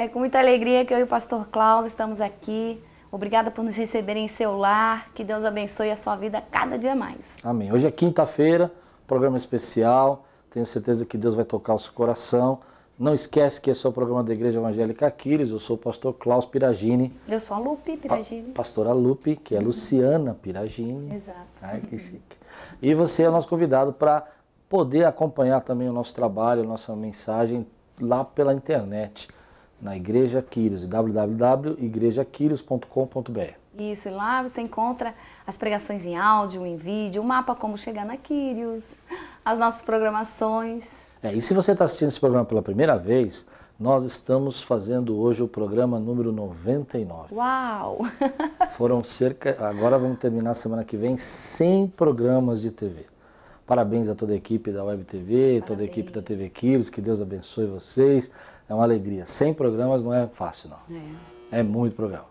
É com muita alegria que eu e o pastor Klaus estamos aqui. Obrigada por nos receberem em seu lar. Que Deus abençoe a sua vida cada dia mais. Amém. Hoje é quinta-feira, programa especial. Tenho certeza que Deus vai tocar o seu coração. Não esquece que esse é o programa da Igreja Evangélica Aquiles. Eu sou o pastor Klaus Piragini. Eu sou a Lupe Piragini. Pastora Lupe, que é Luciana Piragini. Exato. Ai, que chique. E você é o nosso convidado para poder acompanhar também o nosso trabalho, a nossa mensagem lá pela internet, na Igreja Quírios, www.igrejaquírios.com.br. Isso, e lá você encontra as pregações em áudio, em vídeo, o mapa como chegar na Quírios, as nossas programações. E se você está assistindo esse programa pela primeira vez, nós estamos fazendo hoje o programa número 99. Uau! Foram agora vamos terminar semana que vem, 100 programas de TV. Parabéns a toda a equipe da Web TV, toda a equipe da TV Quírios, que Deus abençoe vocês. É uma alegria. 100 programas não é fácil, não. É muito programa.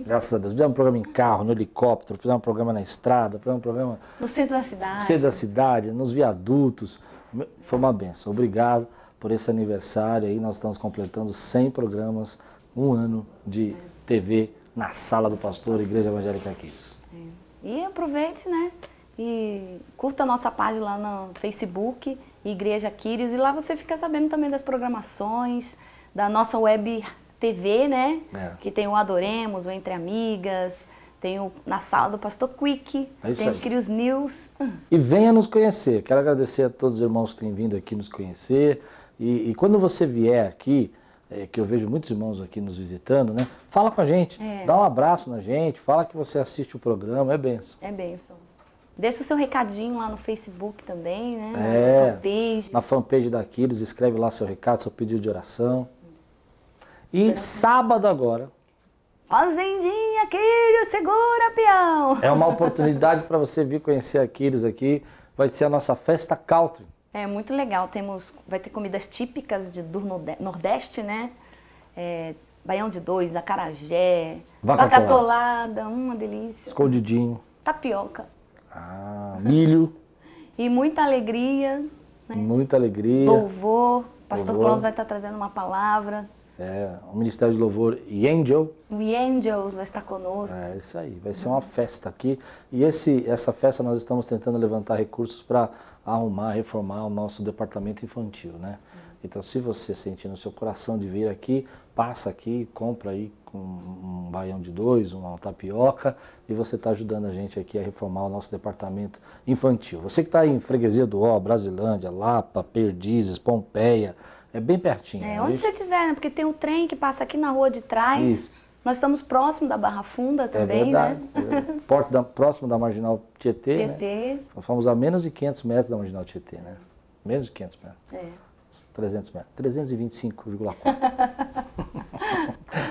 Graças a Deus. Fizemos um programa em carro, no helicóptero, fizemos um programa na estrada, fizemos um programa no centro da cidade. No centro da cidade, nos viadutos. Foi uma benção. Obrigado por esse aniversário aí. Nós estamos completando 100 programas, um ano de TV na Sala do Pastor, Igreja Evangélica Quírios. E aproveite, né? E curta a nossa página lá no Facebook, Igreja Quírios, e lá você fica sabendo também das programações, da nossa web TV, né? Que tem o Adoremos, o Entre Amigas, tem o Na Sala do Pastor Quick, tem o Quírios News. E venha nos conhecer. Quero agradecer a todos os irmãos que têm vindo aqui nos conhecer. E quando você vier aqui, que eu vejo muitos irmãos aqui nos visitando, né? Fala com a gente, dá um abraço na gente, fala que você assiste o programa, é bênção. É bênção. Deixa o seu recadinho lá no Facebook também, né? Na fanpage. Na fanpage da Quírios, escreve lá seu recado, seu pedido de oração. E sábado agora... Fazendinha Quírios, segura peão! É uma oportunidade para você vir conhecer a Quírios aqui. Vai ser a nossa festa country. É muito legal. Vai ter comidas típicas do Nordeste, né? Baião de dois, acarajé, vaca atolada, uma delícia. Escondidinho. Tapioca. Milho. E muita alegria. Né? Muita alegria. Louvor. Pastor Klaus vai estar trazendo uma palavra. O Ministério de Louvor Angel. O Angels vai estar conosco. É isso aí, vai ser uma festa aqui. E essa festa nós estamos tentando levantar recursos para arrumar, reformar o nosso departamento infantil, né? Então, se você sentir no seu coração de vir aqui, passa aqui, compra aí um baião de dois, uma tapioca, e você está ajudando a gente aqui a reformar o nosso departamento infantil. Você que está em Freguesia do Ó, Brasilândia, Lapa, Perdizes, Pompeia, é bem pertinho. Onde você estiver, né? Porque tem um trem que passa aqui na rua de trás. Isso. Nós estamos próximo da Barra Funda também, verdade, né? Próximo da Marginal Tietê, né? Nós fomos a menos de 500 metros da Marginal Tietê, né? Menos de 500 metros. 300 metros. 325,4.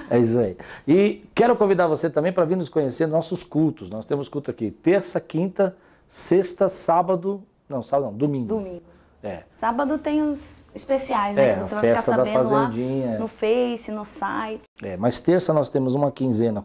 É isso aí. E quero convidar você também para vir nos conhecer nos nossos cultos. Nós temos culto aqui terça, quinta, sexta, sábado... Não, sábado não, domingo. Domingo. Sábado tem os especiais, né? Que você vai ficar sabendo lá no Face, no site. Mas terça nós temos uma quinzena,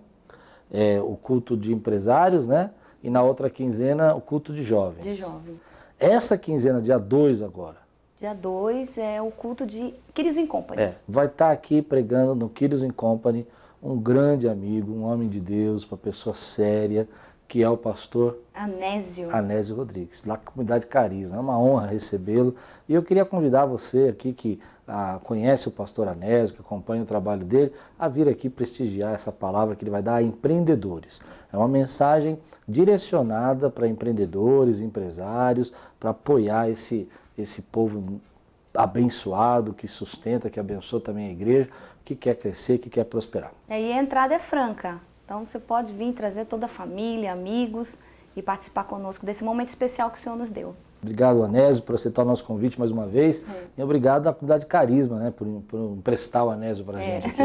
o culto de empresários, né? E na outra quinzena o culto de jovens. De jovens. Essa quinzena, dia 2 agora. Dia 2 é o culto de Quírios in Company. Vai estar aqui pregando no Quírios in Company um grande amigo, um homem de Deus, uma pessoa séria, que é o pastor Anésio Rodrigues, da comunidade Carisma. É uma honra recebê-lo. E eu queria convidar você aqui que conhece o pastor Anésio, que acompanha o trabalho dele, a vir aqui prestigiar essa palavra que ele vai dar a empreendedores. É uma mensagem direcionada para empreendedores, empresários, para apoiar esse povo abençoado, que sustenta, que abençoa também a igreja, que quer crescer, que quer prosperar. E a entrada é franca. Então você pode vir trazer toda a família, amigos e participar conosco desse momento especial que o Senhor nos deu. Obrigado, Anésio, por aceitar o nosso convite mais uma vez. E obrigado à comunidade Carisma, né, por emprestar o Anésio para a gente aqui.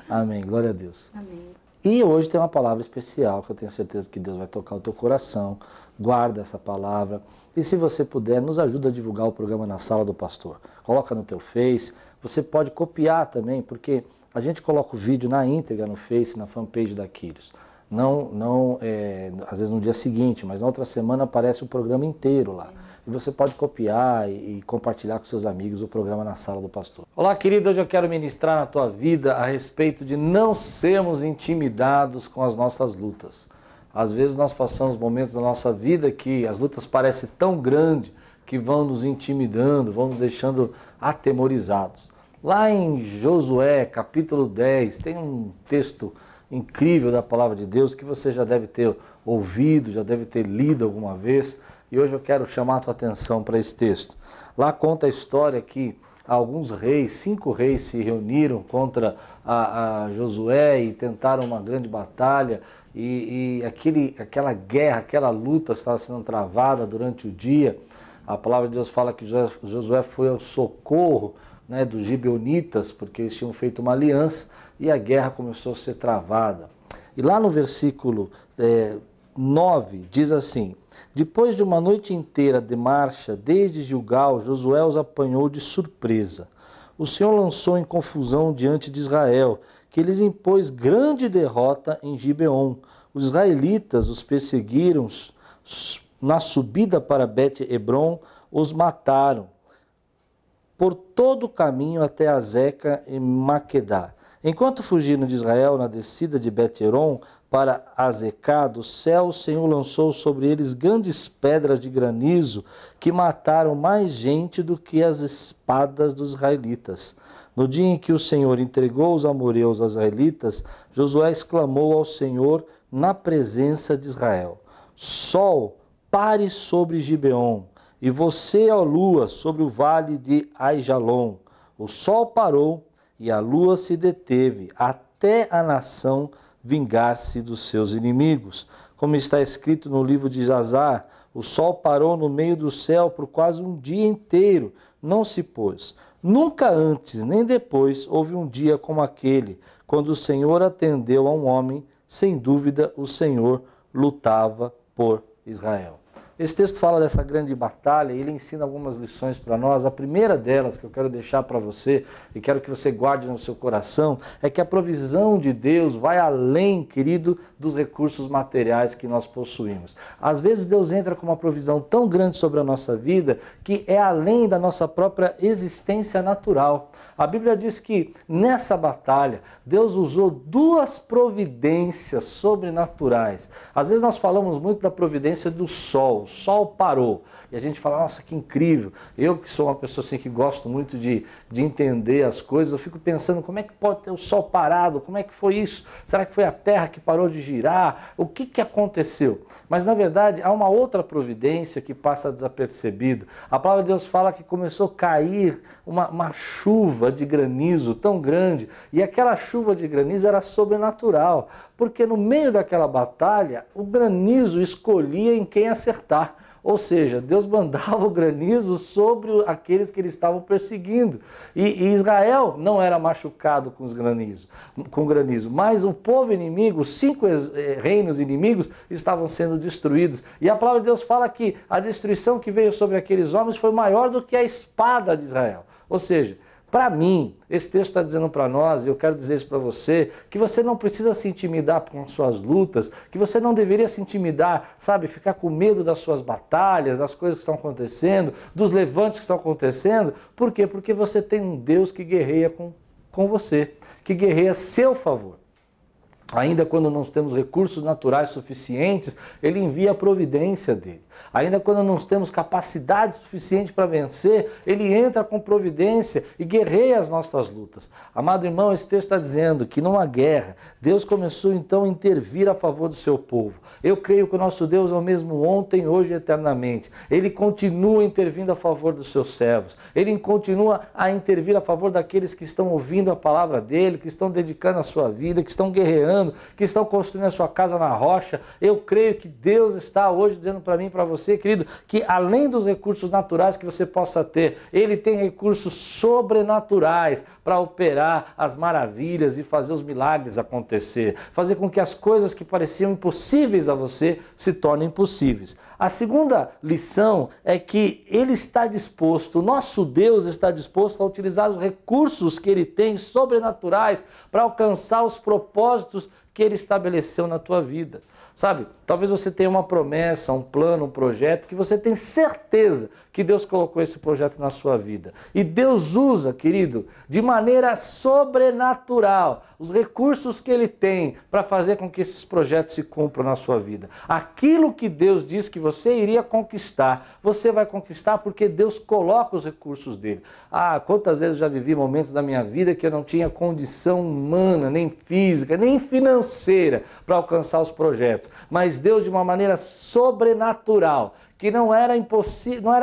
Amém, glória a Deus. Amém. E hoje tem uma palavra especial que eu tenho certeza que Deus vai tocar o teu coração. Guarda essa palavra. E se você puder, nos ajuda a divulgar o programa na Sala do Pastor. Coloca no teu Face. Você pode copiar também, porque a gente coloca o vídeo na íntegra no Face, na fanpage da Quírios. Às vezes no dia seguinte, mas na outra semana aparece o programa inteiro lá. E você pode copiar e compartilhar com seus amigos o programa na sala do pastor. Olá, querido, hoje eu quero ministrar na tua vida a respeito de não sermos intimidados com as nossas lutas. Às vezes nós passamos momentos da nossa vida que as lutas parecem tão grandes que vão nos intimidando, vão nos deixando atemorizados. Lá em Josué, capítulo 10, tem um texto incrível da palavra de Deus que você já deve ter ouvido, já deve ter lido alguma vez, e hoje eu quero chamar a tua atenção para esse texto. Lá conta a história que alguns reis, 5 reis se reuniram contra a Josué e tentaram uma grande batalha, e aquela guerra, aquela luta estava sendo travada durante o dia. A palavra de Deus fala que Josué foi ao socorro, né, dos gibeonitas, porque eles tinham feito uma aliança, e a guerra começou a ser travada. E lá no versículo 9 diz assim: depois de uma noite inteira de marcha desde Gilgal, Josué os apanhou de surpresa. O Senhor lançou em confusão diante de Israel, que lhes impôs grande derrota em Gibeon. Os israelitas os perseguiram na subida para Bet-Hebron, os mataram por todo o caminho até Azeca e Maquedá. Enquanto fugiram de Israel na descida de Bet-Horon para Azecá, do céu, o Senhor lançou sobre eles grandes pedras de granizo que mataram mais gente do que as espadas dos israelitas. No dia em que o Senhor entregou os amorreus aos israelitas, Josué exclamou ao Senhor na presença de Israel: Sol, pare sobre Gibeon, e você, ó lua, sobre o vale de Aijalon. O sol parou e a lua se deteve, até a nação vingar-se dos seus inimigos. Como está escrito no livro de Jazar, o sol parou no meio do céu por quase um dia inteiro, não se pôs. Nunca antes nem depois houve um dia como aquele, quando o Senhor atendeu a um homem. Sem dúvida, o Senhor lutava por Israel. Esse texto fala dessa grande batalha e ele ensina algumas lições para nós. A primeira delas que eu quero deixar para você e quero que você guarde no seu coração é que a provisão de Deus vai além, querido, dos recursos materiais que nós possuímos. Às vezes Deus entra com uma provisão tão grande sobre a nossa vida que é além da nossa própria existência natural. A Bíblia diz que nessa batalha Deus usou 2 providências sobrenaturais. Às vezes nós falamos muito da providência do sol. O sol parou e a gente fala, nossa, que incrível. Eu que sou uma pessoa assim que gosto muito de entender as coisas, eu fico pensando como é que pode ter o sol parado, como é que foi isso? Será que foi a terra que parou de girar? O que aconteceu? Mas na verdade há uma outra providência que passa desapercebido. A palavra de Deus fala que começou a cair uma chuva de granizo tão grande, e aquela chuva de granizo era sobrenatural, porque no meio daquela batalha o granizo escolhia em quem acertar. Ou seja, Deus mandava o granizo sobre aqueles que eles estavam perseguindo. E Israel não era machucado com granizo, mas o povo inimigo, os 5 reinos inimigos, estavam sendo destruídos. E a palavra de Deus fala que a destruição que veio sobre aqueles homens foi maior do que a espada de Israel. Ou seja, para mim, esse texto está dizendo para nós, e eu quero dizer isso para você, que você não precisa se intimidar com suas lutas, que você não deveria se intimidar, sabe, ficar com medo das suas batalhas, das coisas que estão acontecendo, dos levantes que estão acontecendo. Por quê? Porque você tem um Deus que guerreia com você, que guerreia a seu favor. Ainda quando não temos recursos naturais suficientes, Ele envia a providência dele. Ainda quando não temos capacidade suficiente para vencer, Ele entra com providência e guerreia as nossas lutas. Amado irmão, esse texto está dizendo que numa guerra, Deus começou então a intervir a favor do seu povo. Eu creio que o nosso Deus é o mesmo ontem, hoje e eternamente. Ele continua intervindo a favor dos seus servos. Ele continua a intervir a favor daqueles que estão ouvindo a palavra dele, que estão dedicando a sua vida, que estão guerreando, que estão construindo a sua casa na rocha. Eu creio que Deus está hoje dizendo para mim e para você, querido, que além dos recursos naturais que você possa ter, Ele tem recursos sobrenaturais para operar as maravilhas e fazer os milagres acontecer, fazer com que as coisas que pareciam impossíveis a você se tornem possíveis. A segunda lição é que Ele está disposto, o nosso Deus está disposto a utilizar os recursos que Ele tem sobrenaturais para alcançar os propósitos que Ele estabeleceu na tua vida. Sabe, talvez você tenha uma promessa, um plano, um projeto, que você tem certeza que Deus colocou esse projeto na sua vida. E Deus usa, querido, de maneira sobrenatural, os recursos que Ele tem para fazer com que esses projetos se cumpram na sua vida. Aquilo que Deus disse que você iria conquistar, você vai conquistar porque Deus coloca os recursos dele. Ah, quantas vezes eu já vivi momentos da minha vida que eu não tinha condição humana, nem física, nem financeira para alcançar os projetos. Mas Deus, de uma maneira sobrenatural, que não era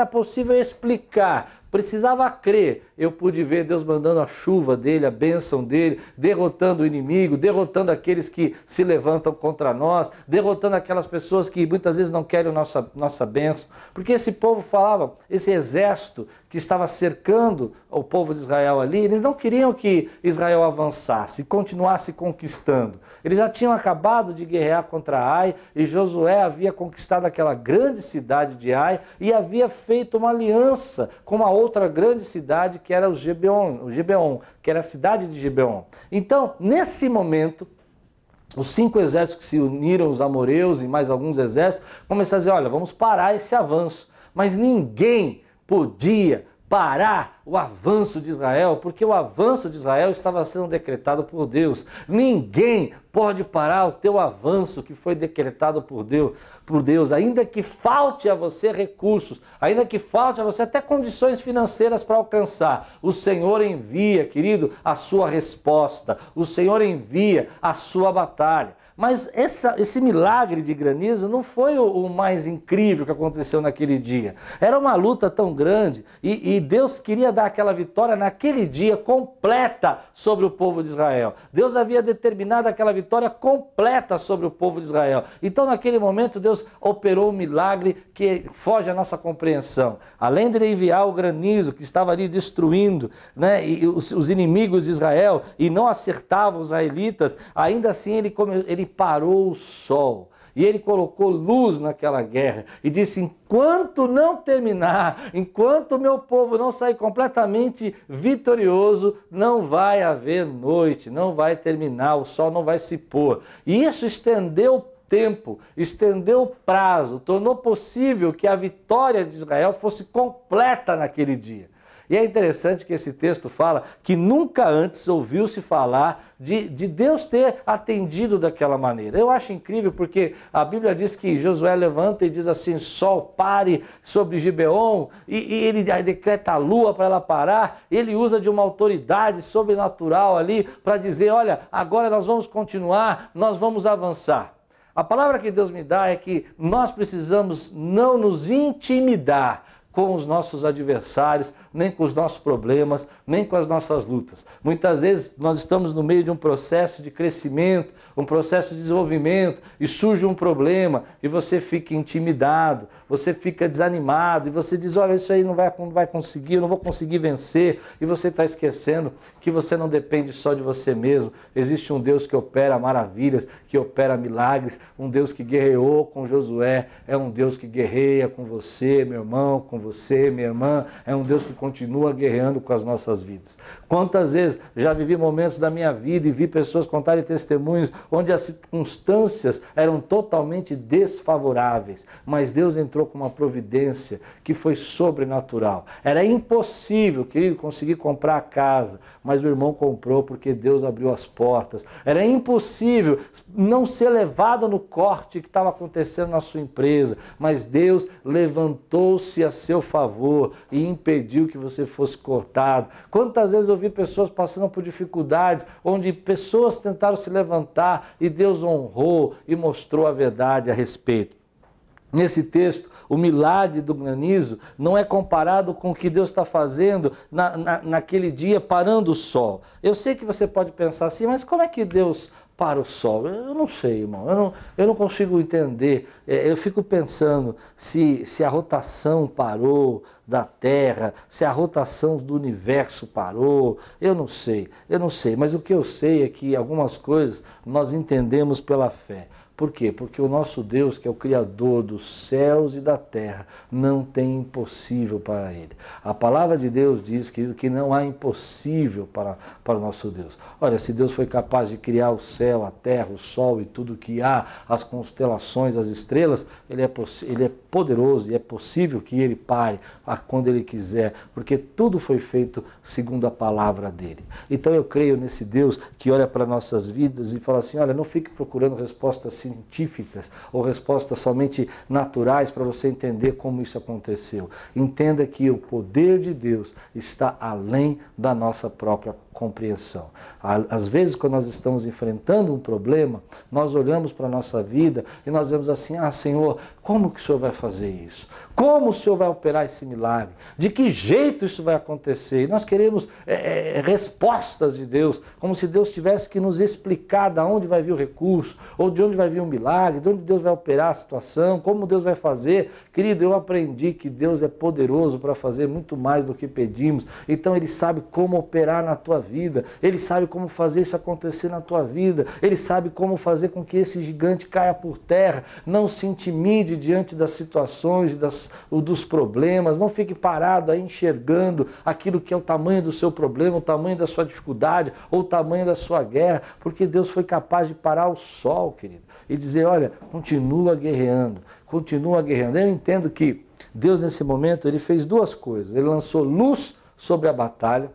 possível explicar, precisava crer. Eu pude ver Deus mandando a chuva dele, a bênção dele, derrotando o inimigo, derrotando aqueles que se levantam contra nós, derrotando aquelas pessoas que muitas vezes não querem nossa bênção. Porque esse povo falava, esse exército que estava cercando o povo de Israel ali, eles não queriam que Israel avançasse e continuasse conquistando. Eles já tinham acabado de guerrear contra Ai e Josué havia conquistado aquela grande cidade de Ai e havia feito uma aliança com uma outra grande cidade que era o Gibeon, que era a cidade de Gibeon. Então, nesse momento, os 5 exércitos que se uniram, os amoreus e mais alguns exércitos, começaram a dizer, olha, vamos parar esse avanço. Mas ninguém podia parar o avanço de Israel, porque o avanço de Israel estava sendo decretado por Deus. Ninguém pode parar o teu avanço que foi decretado por Deus, ainda que falte a você recursos, ainda que falte a você até condições financeiras para alcançar. O Senhor envia, querido, a sua resposta, o Senhor envia a sua batalha. Mas esse milagre de granizo não foi o mais incrível que aconteceu naquele dia. Era uma luta tão grande e Deus queria dar aquela vitória naquele dia completa sobre o povo de Israel. Deus havia determinado aquela vitória completa sobre o povo de Israel. Então naquele momento Deus operou um milagre que foge à nossa compreensão. Além de ele enviar o granizo que estava ali destruindo, né, e os inimigos de Israel e não acertava os israelitas, ainda assim ele parou o sol e ele colocou luz naquela guerra e disse, enquanto não terminar, enquanto o meu povo não sair completamente vitorioso, não vai haver noite, não vai terminar, o sol não vai se pôr. E isso estendeu o tempo, estendeu o prazo, tornou possível que a vitória de Israel fosse completa naquele dia. E é interessante que esse texto fala que nunca antes ouviu-se falar de Deus ter atendido daquela maneira. Eu acho incrível porque a Bíblia diz que Josué levanta e diz assim, sol pare sobre Gibeon, e ele decreta a lua para ela parar, ele usa de uma autoridade sobrenatural ali para dizer, olha, agora nós vamos continuar, nós vamos avançar. A palavra que Deus me dá é que nós precisamos não nos intimidar com os nossos adversários, nem com os nossos problemas, nem com as nossas lutas. Muitas vezes nós estamos no meio de um processo de crescimento, um processo de desenvolvimento, e surge um problema, e você fica intimidado, você fica desanimado, e você diz, olha, isso aí não vai conseguir, eu não vou conseguir vencer, e você está esquecendo que você não depende só de você mesmo. Existe um Deus que opera maravilhas, que opera milagres, um Deus que guerreou com Josué, é um Deus que guerreia com você, meu irmão, com você, minha irmã, é um Deus que continua guerreando com as nossas vidas. Quantas vezes já vivi momentos da minha vida e vi pessoas contarem testemunhos onde as circunstâncias eram totalmente desfavoráveis, mas Deus entrou com uma providência que foi sobrenatural. Era impossível, querido, conseguir comprar a casa, mas o irmão comprou porque Deus abriu as portas. Era impossível não ser levado no corte que estava acontecendo na sua empresa, mas Deus levantou-se a seu favor e impediu que você fosse cortado. Quantas vezes eu vi pessoas passando por dificuldades, onde pessoas tentaram se levantar e Deus honrou e mostrou a verdade a respeito. Nesse texto, o milagre do granizo não é comparado com o que Deus está fazendo naquele dia parando o sol. Eu sei que você pode pensar assim, mas como é que Deus para o sol? Eu não sei, irmão, eu não consigo entender. Eu fico pensando se a rotação parou da Terra, se a rotação do universo parou, eu não sei, mas o que eu sei é que algumas coisas nós entendemos pela fé. Por quê? Porque o nosso Deus, que é o Criador dos céus e da terra, não tem impossível para Ele. A palavra de Deus diz, querido, que não há impossível para o nosso Deus. Olha, se Deus foi capaz de criar o céu, a terra, o sol e tudo que há, as constelações, as estrelas, Ele é poderoso e é possível que Ele pare quando Ele quiser, porque tudo foi feito segundo a palavra dEle. Então eu creio nesse Deus que olha para nossas vidas e fala assim, olha, não fique procurando respostas científicas ou respostas somente naturais para você entender como isso aconteceu. Entenda que o poder de Deus está além da nossa própria compreensão. Às vezes, quando nós estamos enfrentando um problema, nós olhamos para a nossa vida e nós vemos assim, Senhor, como que o Senhor vai fazer isso? Como o Senhor vai operar esse milagre? De que jeito isso vai acontecer? E nós queremos respostas de Deus, como se Deus tivesse que nos explicar de onde vai vir o recurso, ou de onde vai vir o milagre, de onde Deus vai operar a situação, como Deus vai fazer. Querido, eu aprendi que Deus é poderoso para fazer muito mais do que pedimos, então Ele sabe como operar na tua vida, Ele sabe como fazer isso acontecer na tua vida, Ele sabe como fazer com que esse gigante caia por terra. Não se intimide diante das situações, dos problemas, não fique parado aí enxergando aquilo que é o tamanho do seu problema, o tamanho da sua dificuldade, ou o tamanho da sua guerra, porque Deus foi capaz de parar o sol, querido, e dizer, olha, continua guerreando, continua guerreando. Eu entendo que Deus nesse momento, Ele fez duas coisas, Ele lançou luz sobre a batalha,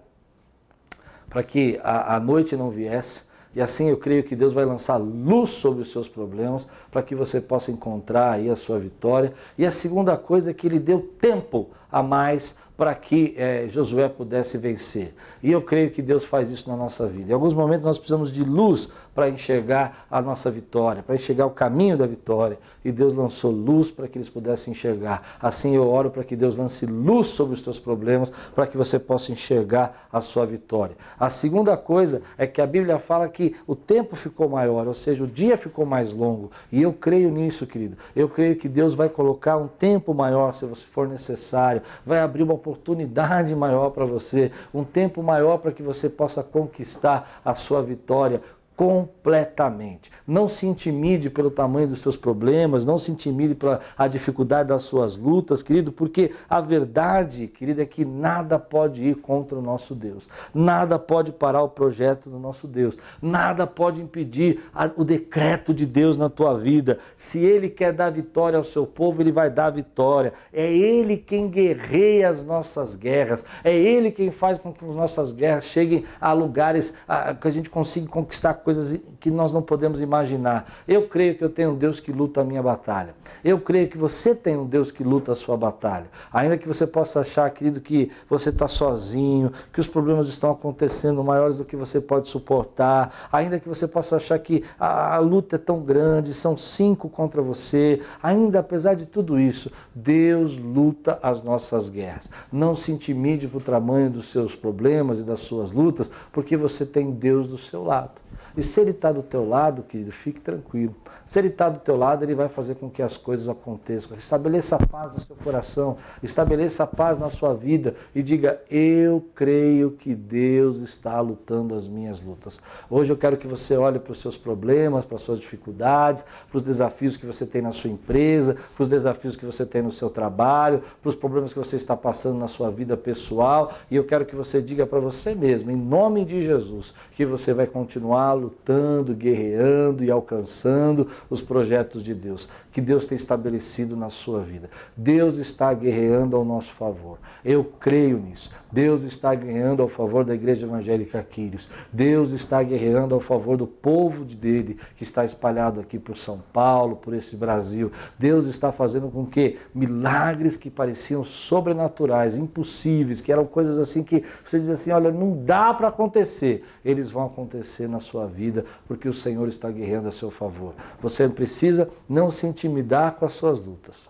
para que a noite não viesse, e assim eu creio que Deus vai lançar luz sobre os seus problemas, para que você possa encontrar aí a sua vitória. E a segunda coisa é que Ele deu tempo a mais para que Josué pudesse vencer. E eu creio que Deus faz isso na nossa vida. Em alguns momentos nós precisamos de luz para enxergar a nossa vitória, para enxergar o caminho da vitória. E Deus lançou luz para que eles pudessem enxergar. Assim eu oro para que Deus lance luz sobre os teus problemas, para que você possa enxergar a sua vitória. A segunda coisa é que a Bíblia fala que o tempo ficou maior, ou seja, o dia ficou mais longo. E eu creio nisso, querido. Eu creio que Deus vai colocar um tempo maior, se for necessário, vai abrir uma oportunidade maior para você, um tempo maior para que você possa conquistar a sua vitória completamente. Não se intimide pelo tamanho dos seus problemas, não se intimide pela dificuldade das suas lutas, querido, porque a verdade, querido, é que nada pode ir contra o nosso Deus. Nada pode parar o projeto do nosso Deus. Nada pode impedir o decreto de Deus na tua vida. Se Ele quer dar vitória ao seu povo, Ele vai dar vitória. É Ele quem guerreia as nossas guerras. É Ele quem faz com que as nossas guerras cheguem a lugares que a gente consiga conquistar coisas que nós não podemos imaginar. Eu creio que eu tenho um Deus que luta a minha batalha. Eu creio que você tem um Deus que luta a sua batalha. Ainda que você possa achar, querido, que você está sozinho, que os problemas estão acontecendo maiores do que você pode suportar, ainda que você possa achar que a luta é tão grande, são 5 contra você, ainda apesar de tudo isso, Deus luta as nossas guerras. Não se intimide por tamanho dos seus problemas e das suas lutas, porque você tem Deus do seu lado. E se Ele está do teu lado, querido, fique tranquilo. Se Ele está do teu lado, Ele vai fazer com que as coisas aconteçam. Estabeleça a paz no seu coração, estabeleça a paz na sua vida e diga, eu creio que Deus está lutando as minhas lutas. Hoje eu quero que você olhe para os seus problemas, para as suas dificuldades, para os desafios que você tem na sua empresa, para os desafios que você tem no seu trabalho, para os problemas que você está passando na sua vida pessoal, e eu quero que você diga para você mesmo, em nome de Jesus, que você vai continuar lutando, guerreando e alcançando os projetos de Deus, que Deus tem estabelecido na sua vida. Deus está guerreando ao nosso favor. Eu creio nisso. Deus está guerreando ao favor da Igreja Evangélica Quírios. Deus está guerreando ao favor do povo dele, que está espalhado aqui por São Paulo, por esse Brasil. Deus está fazendo com que milagres que pareciam sobrenaturais, impossíveis, que eram coisas assim que você diz assim, olha, não dá para acontecer, eles vão acontecer na sua vida, porque o Senhor está guerreando a seu favor. Você precisa não se intimidar com as suas lutas,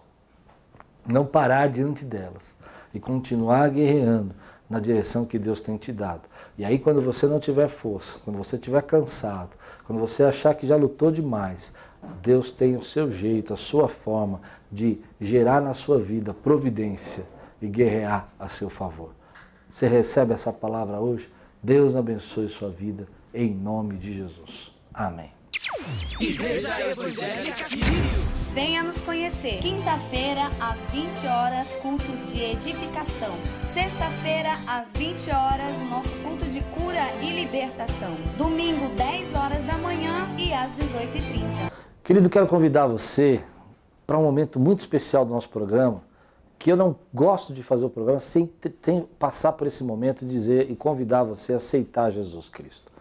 não parar diante delas e continuar guerreando na direção que Deus tem te dado. E aí quando você não tiver força, quando você estiver cansado, quando você achar que já lutou demais, Deus tem o seu jeito, a sua forma de gerar na sua vida providência e guerrear a seu favor. Você recebe essa palavra hoje? Deus abençoe sua vida, em nome de Jesus. Amém. Igreja Evangélica Quírios. Venha nos conhecer. Quinta-feira, às 20 horas, culto de edificação. Sexta-feira, às 20 horas, o nosso culto de cura e libertação. Domingo, 10 horas da manhã e às 18h30. Querido, quero convidar você para um momento muito especial do nosso programa, que eu não gosto de fazer o programa sem passar por esse momento e dizer e convidar você a aceitar Jesus Cristo.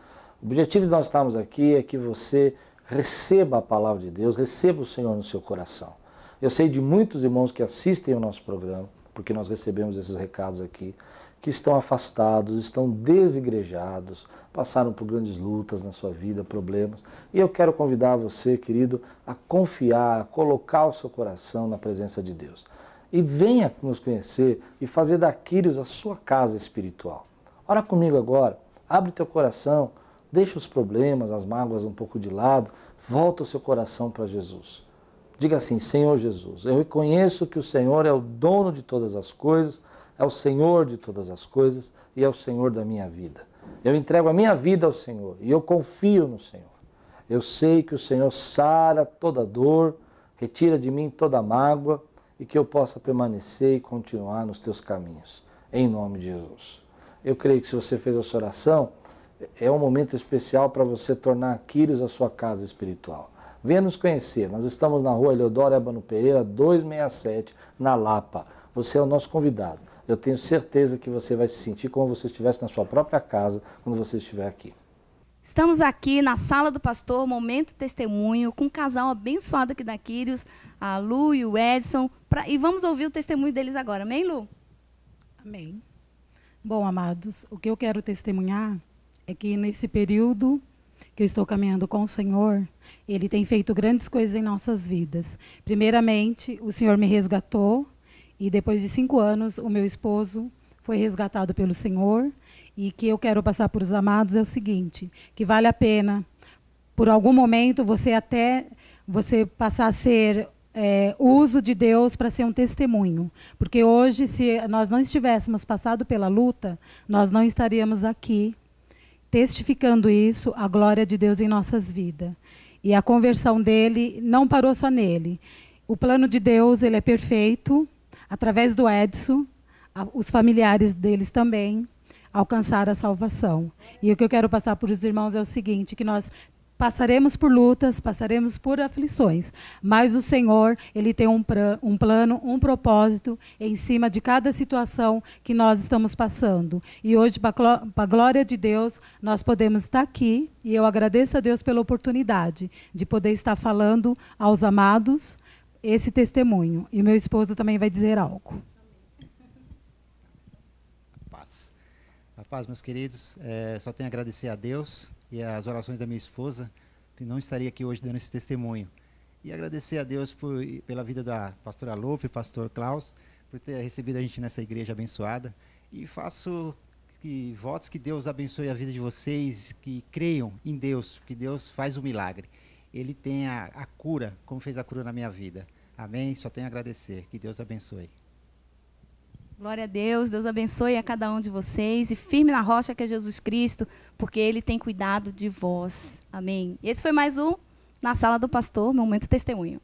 O objetivo de nós estarmos aqui é que você receba a palavra de Deus, receba o Senhor no seu coração. Eu sei de muitos irmãos que assistem ao nosso programa, porque nós recebemos esses recados aqui, que estão afastados, estão desigrejados, passaram por grandes lutas na sua vida, problemas. E eu quero convidar você, querido, a confiar, a colocar o seu coração na presença de Deus. E venha nos conhecer e fazer da Quírios a sua casa espiritual. Ora comigo agora, abre teu coração, deixa os problemas, as mágoas um pouco de lado, volta o seu coração para Jesus. Diga assim: Senhor Jesus, eu reconheço que o Senhor é o dono de todas as coisas, é o Senhor de todas as coisas e é o Senhor da minha vida. Eu entrego a minha vida ao Senhor e eu confio no Senhor. Eu sei que o Senhor sara toda dor, retira de mim toda mágoa e que eu possa permanecer e continuar nos teus caminhos. Em nome de Jesus. Eu creio que se você fez essa oração, é um momento especial para você tornar Quírios a sua casa espiritual. Venha nos conhecer. Nós estamos na rua Eleodoro Ébano Pereira, 267, na Lapa. Você é o nosso convidado. Eu tenho certeza que você vai se sentir como se estivesse na sua própria casa quando você estiver aqui. Estamos aqui na Sala do Pastor, momento testemunho, com um casal abençoado aqui da Quírios, a Lu e o Edson. E vamos ouvir o testemunho deles agora. Amém, Lu? Amém. Bom, amados, o que eu quero testemunhar é que nesse período que eu estou caminhando com o Senhor, Ele tem feito grandes coisas em nossas vidas. Primeiramente, o Senhor me resgatou e depois de 5 anos, o meu esposo foi resgatado pelo Senhor. E que eu quero passar para os amados é o seguinte, que vale a pena, por algum momento, você passar a ser uso de Deus para ser um testemunho. Porque hoje, se nós não estivéssemos passado pela luta, nós não estaríamos aqui testificando isso, a glória de Deus em nossas vidas. E a conversão dele não parou só nele. O plano de Deus, ele é perfeito, através do Edson, os familiares deles também alcançaram a salvação. E o que eu quero passar para os irmãos é o seguinte, que nós passaremos por lutas, passaremos por aflições, mas o Senhor, Ele tem um plano, um propósito em cima de cada situação que nós estamos passando. E hoje, para a glória de Deus, nós podemos estar aqui, e eu agradeço a Deus pela oportunidade de poder estar falando aos amados esse testemunho. E meu esposo também vai dizer algo. A paz, meus queridos. Só tenho a agradecer a Deus e as orações da minha esposa, que não estaria aqui hoje dando esse testemunho. E agradecer a Deus pela vida da pastora Lupe e pastor Klaus, por ter recebido a gente nessa igreja abençoada. E faço votos que Deus abençoe a vida de vocês, que creiam em Deus, porque Deus faz o milagre. Ele tem a cura, como fez a cura na minha vida. Amém? Só tenho a agradecer. Que Deus abençoe. Glória a Deus, Deus abençoe a cada um de vocês e firme na rocha que é Jesus Cristo, porque Ele tem cuidado de vós. Amém. Esse foi mais um Na Sala do Pastor, momento testemunho.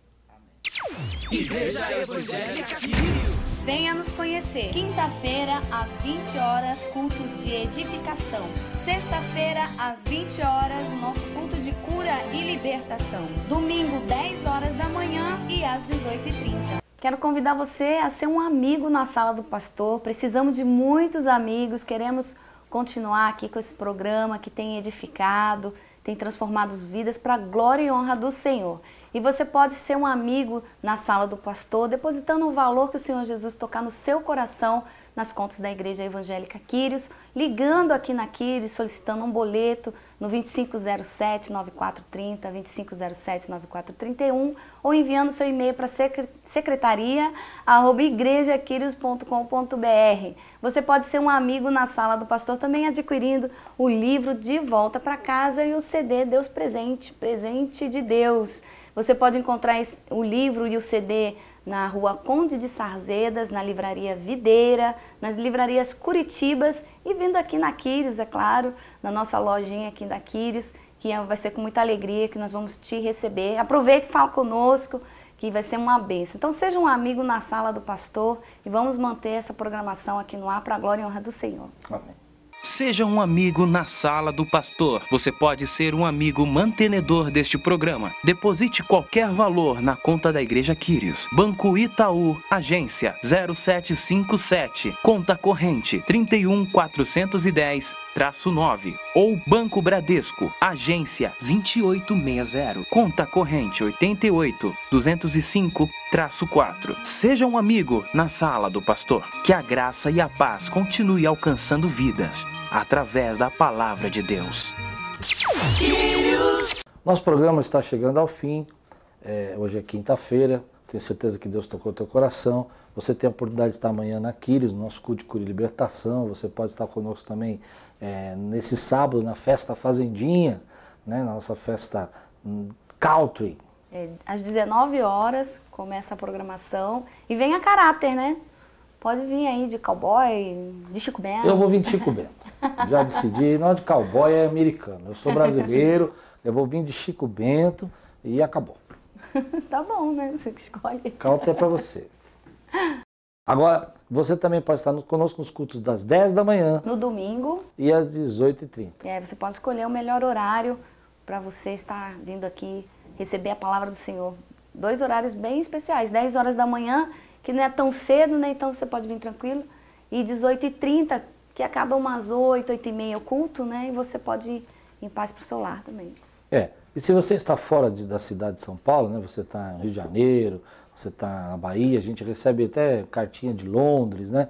Igreja Evangélica Quírios. Venha nos conhecer. Quinta-feira, às 20 horas, culto de edificação. Sexta-feira, às 20 horas, o nosso culto de cura e libertação. Domingo, 10 horas da manhã e às 18h30. Quero convidar você a ser um amigo na Sala do Pastor. Precisamos de muitos amigos, queremos continuar aqui com esse programa que tem edificado, tem transformado vidas para a glória e honra do Senhor. E você pode ser um amigo na Sala do Pastor, depositando o valor que o Senhor Jesus tocar no seu coração nas contas da Igreja Evangélica Quírios, ligando aqui na Quírios, solicitando um boleto no 2507-9430, 2507-9431, ou enviando seu e-mail para secretaria@igrejaquirios.com.br. Você pode ser um amigo na Sala do Pastor também adquirindo o livro De Volta para Casa e o CD Deus Presente, Presente de Deus. Você pode encontrar o livro e o CD na Rua Conde de Sarzedas, na Livraria Videira, nas livrarias Curitibas e vindo aqui na Quírios, é claro, na nossa lojinha aqui da Quírios, que vai ser com muita alegria que nós vamos te receber. Aproveita e fala conosco, que vai ser uma bênção. Então seja um amigo na sala do pastor e vamos manter essa programação aqui no ar para a glória e honra do Senhor. Amém. Seja um amigo na sala do pastor. Você pode ser um amigo mantenedor deste programa. Deposite qualquer valor na conta da Igreja Quírios. Banco Itaú, agência 0757, conta corrente 31410-9. Ou Banco Bradesco, agência 2860, conta corrente 88205-4. Seja um amigo na sala do pastor. Que a graça e a paz continue alcançando vidas através da palavra de Deus. Nosso programa está chegando ao fim. Hoje é quinta-feira. Tenho certeza que Deus tocou o teu coração. Você tem a oportunidade de estar amanhã na Quírios, no nosso culto de cura e libertação. Você pode estar conosco também nesse sábado na festa Fazendinha, né, na nossa festa Country. Às 19 horas começa a programação e vem a caráter, né? Pode vir aí de cowboy, de Chico Bento. Eu vou vir de Chico Bento. Já decidi, não de cowboy, é americano. Eu sou brasileiro, eu vou vir de Chico Bento e acabou. Tá bom, né? Você que escolhe. Country é para você. Agora, você também pode estar conosco nos cultos das 10 da manhã. No domingo. E às 18h30. Você pode escolher o melhor horário para você estar vindo aqui receber a palavra do Senhor. 2 horários bem especiais. 10 horas da manhã, que não é tão cedo, né? Então você pode vir tranquilo. E 18h30, que acaba umas 8, 8h30 o culto, né? E você pode ir em paz para o seu lar também. E se você está fora da cidade de São Paulo, né? Você está no Rio de Janeiro, você está na Bahia, a gente recebe até cartinha de Londres, né?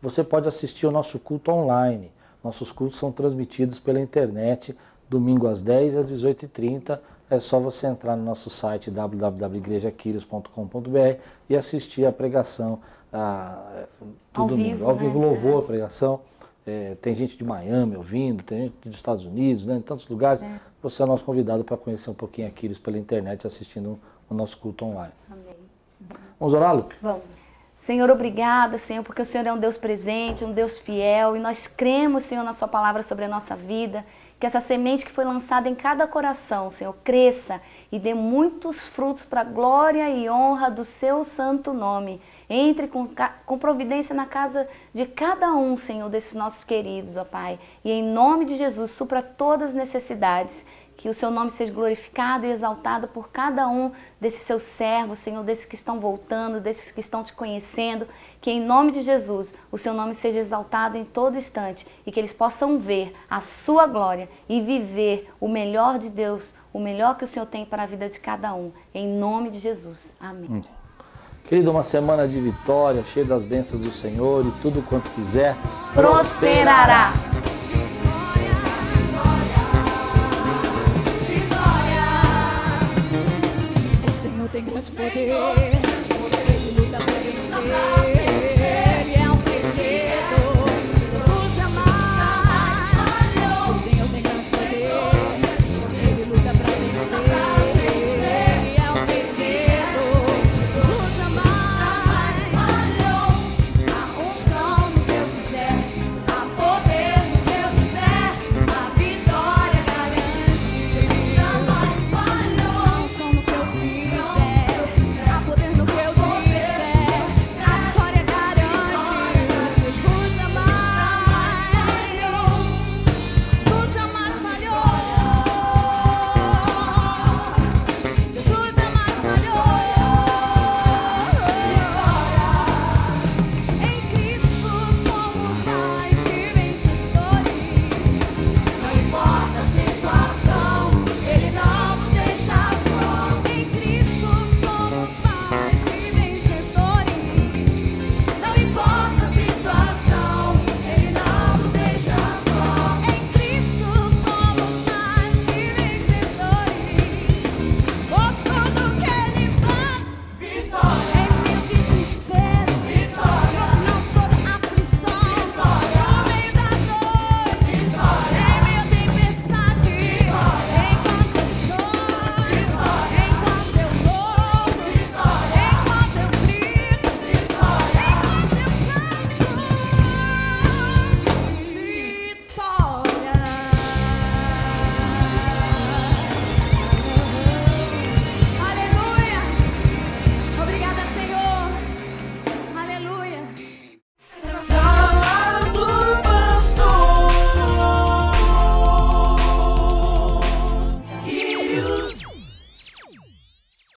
Você pode assistir o nosso culto online. Nossos cultos são transmitidos pela internet, domingo às 10 às 18h30. É só você entrar no nosso site www.igrejaquirios.com.br e assistir a pregação ao domingo. Vivo, louvor, a pregação. Tem gente de Miami ouvindo, tem gente dos Estados Unidos, né, em tantos lugares. Você é o nosso convidado para conhecer um pouquinho a Quírios pela internet, assistindo o nosso culto online. Amém. Vamos orá-lo? Vamos. Senhor, obrigada, Senhor, porque o Senhor é um Deus presente, um Deus fiel, e nós cremos, Senhor, na sua palavra sobre a nossa vida, que essa semente que foi lançada em cada coração, Senhor, cresça e dê muitos frutos para a glória e honra do seu santo nome. Entre com providência na casa de cada um, Senhor, desses nossos queridos, ó Pai. E em nome de Jesus, supra todas as necessidades. Que o seu nome seja glorificado e exaltado por cada um desses seus servos, Senhor, desses que estão voltando, desses que estão te conhecendo. Que em nome de Jesus o seu nome seja exaltado em todo instante e que eles possam ver a sua glória e viver o melhor de Deus, o melhor que o Senhor tem para a vida de cada um. Em nome de Jesus. Amém. Querido, uma semana de vitória, cheia das bênçãos do Senhor, e tudo quanto fizer prosperará. O Senhor tem grande poder, Ele luta para vencer.